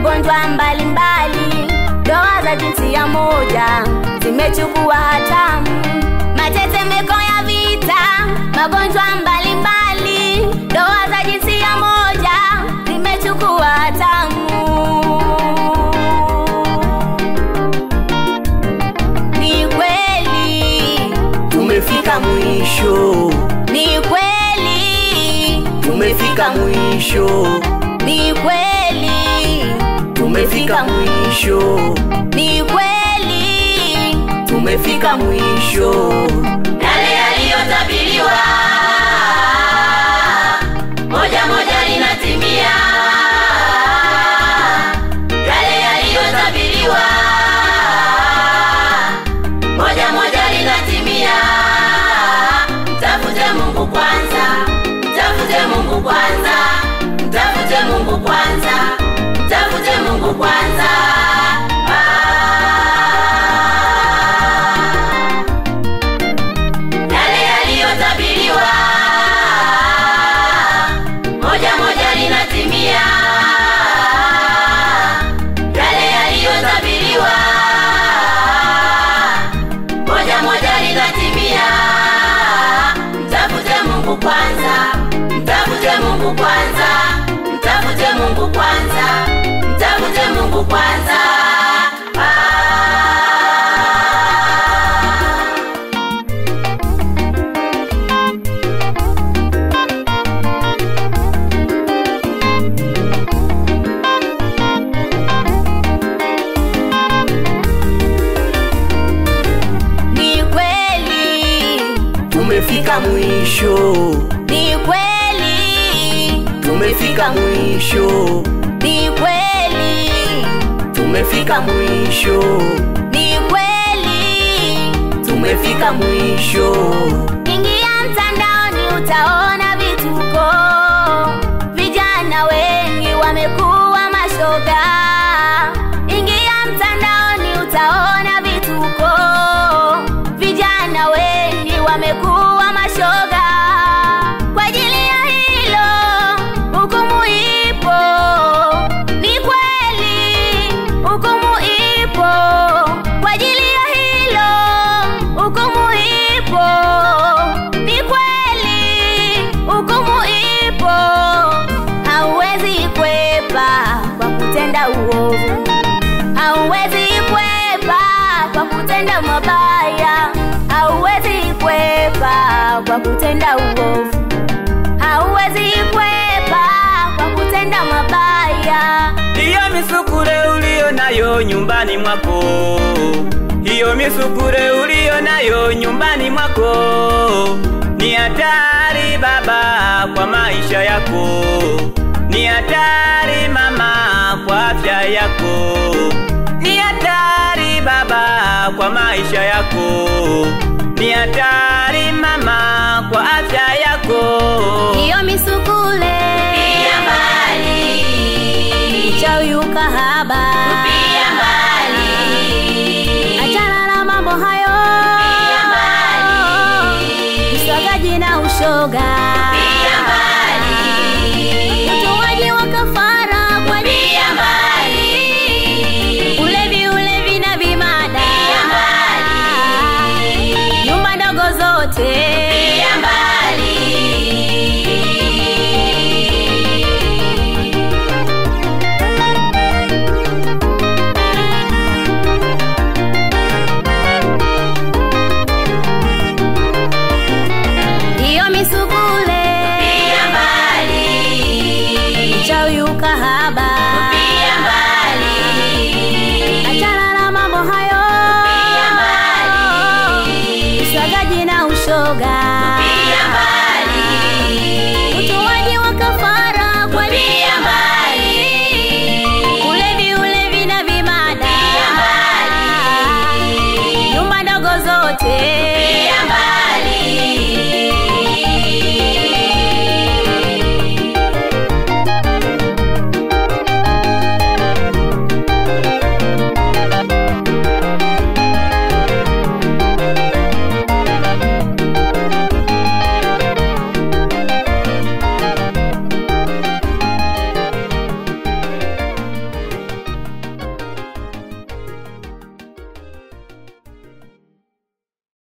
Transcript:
magonjwa mbalimbali, ndoa za jinsia moja zimechukua hatamu, matetemeko ya vita, magonjwa mbalimbali, ndoa za jinsia moja zimechukua hatamu. Ni kweli tumefika mwisho, ni kweli tumefika mwisho, ni kweli tumefika mwisho, ni kweli tumefika mwisho. Yale yaliyotabiriwa moja moja linatimia, yale yaliyotabiriwa moja moja linatimia. Mtafute Mungu kwanza, mtafute Mungu kwanza, mtafute Mungu kwanza, mtafute Mungu kwanza. Yale yaliyotabiriwa moja moja linatimia, yale yaliyotabiriwa moja moja linatimia. Mtafute Mungu kwanza, mtafute Mungu kwanza, mtafute Mungu kwanza, mtafute Mungu kwanza. Ni kweli tumefika mwisho, ni kweli tumefika mwisho, ni kweli tumefika mwisho, ni kweli tumefika mwisho. Ingia mtandaoni utaona vituko, vijana wengi wamekuwa mashoga. Ingia mtandaoni utaona vituko, vijana wengi wamekuwa mashoga. Kwa ajili ya hilo hukumu ipo, ni kweli hukumu ipo. Kwa ajili ya hilo hukumu ipo, ni kweli hukumu ipo. Hauwezi kwepa kwa kutenda uovu, hauwezi kwepa kwa kutenda mabaya, hauwezi kwepa kwa kutenda uovu, hauwezi kwepa kwa kutenda mabaya. Hiyo misukule ulio nayo nyumbani mwako, hiyo misukule ulio nayo nyumbani mwako ni hatari baba kwa maisha yako, ni hatari mama kwa afya yako, ni hatari baba kwa maisha yako, ni hatari mama kwa afya yako. Hiyo misukule Pia mbali, uchawi ukahaba, pia mbali, achana na mambo hayo, pia mbali, usagaji na ushoga.